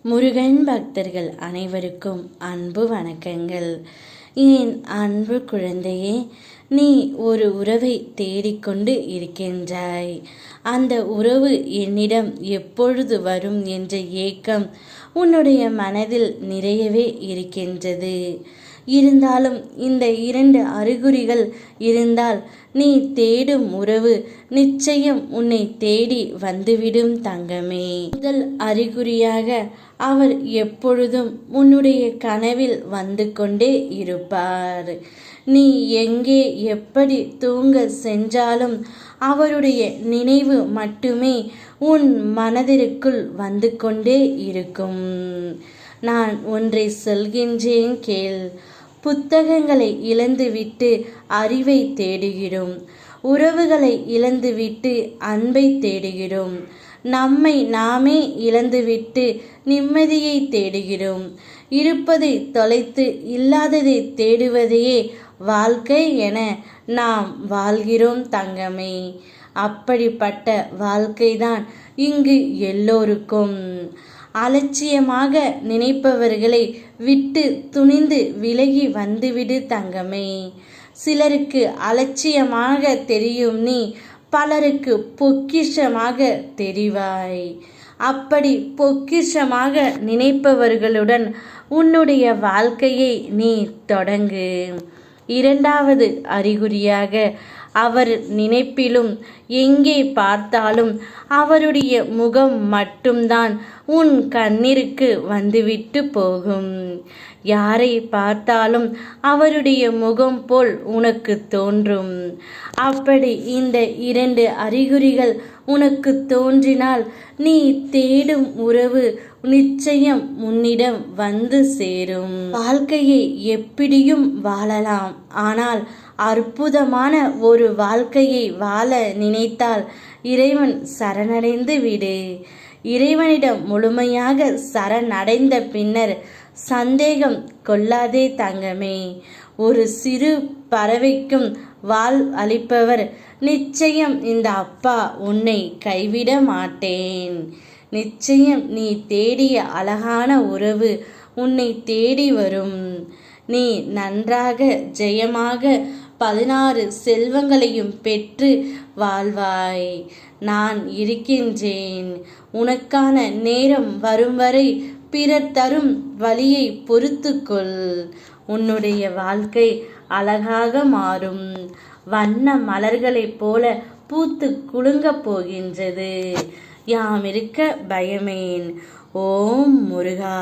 முருகன் பக்தர்கள் அனைவருக்கும் அன்பு வணக்கங்கள். என் அன்பு குழந்தையே, நீ ஒரு உறவை தேடிக்கொண்டு இருக்கின்றாய். அந்த உறவு என்னிடம் எப்பொழுது வரும் என்ற ஏக்கம் உன்னுடைய மனதில் நிறையவே இருக்கின்றது. இருந்தாலும் இந்த 2 அறிகுறிகள் இருந்தால் நீ தேடும் உறவு நிச்சயம் உன்னை தேடி வந்துவிடும் தங்கமே. முதல் அறிகுறியாக அவர் எப்பொழுதும் உன்னுடைய கனவில் வந்து கொண்டே இருப்பார். நீ எங்கே எப்படி தூங்க சென்றாலும் அவருடைய நினைவு மட்டுமே உன் மனதிற்குள் வந்து கொண்டே இருக்கும். நான் ஒன்றை சொல்கின்றேன் கேள். புத்தகங்களை இழந்துவிட்டு அறிவை தேடுகிறோம். உறவுகளை இழந்துவிட்டு அன்பை தேடுகிறோம். நம்மை நாமே இழந்துவிட்டு நிம்மதியை தேடுகிறோம். இருப்பதை தொலைத்து இல்லாததை தேடுவதையே வாழ்க்கை என நாம் வாழ்கிறோம் தங்கமே. அப்படிப்பட்ட வாழ்க்கைதான் இங்கு எல்லோருக்கும். அலட்சியமாக நினைப்பவர்களை விட்டு துணிந்து விலகி வந்துவிடு தங்கமே. சிலருக்கு அலட்சியமாக தெரியும் நீ பலருக்கு பொக்கிஷமாக தெரிவாய். அப்படி பொக்கிஷமாக நினைப்பவர்களுடன் உன்னுடைய வாழ்க்கையை நீ தொடங்கு. 2வது அறிகுறியாக அவர் நினைப்பிலும் எங்கே பார்த்தாலும் அவருடைய முகம் மட்டும்தான் உன் கண்ணிற்கு வந்துவிட்டு போகும். யாரை பார்த்தாலும் அவருடைய முகம் போல் உனக்கு தோன்றும். அப்படி இந்த 2 அறிகுறிகள் உனக்கு தோன்றினால் நீ தேடும் உறவு நிச்சயம் உன்னிடம் வந்து சேரும். வாழ்க்கையை எப்படியும் வாழலாம். ஆனால் அற்புதமான ஒரு வாழ்க்கையை வாழ நினைத்தால் இறைவன் சரணடைந்து விடு. இறைவனிடம் முழுமையாக சரணடைந்த பின்னர் சந்தேகம் கொள்ளாதே தங்கமே. ஒரு சிறு பறவைக்கும் வாள் அளிப்பவர் நிச்சயம் இந்த அப்பா உன்னை கைவிட மாட்டேன். நிச்சயம் நீ தேடிய அழகான உறவு உன்னை தேடி வரும். நீ நன்றாக ஜெயமாக 16 செல்வங்களையும் பெற்று வாழ்வாய். நான் இருக்கின்றேன். உனக்கான நேரம் வரும் வரை பிறர் தரும் வழியை பொறுத்துக்கொள். உன்னுடைய வாழ்க்கை அழகாக மாறும். வண்ண மலர்களைப் போல பூத்து குலுங்கப் போகின்றது. யாம் இருக்க பயமேன். ஓம் முருகா.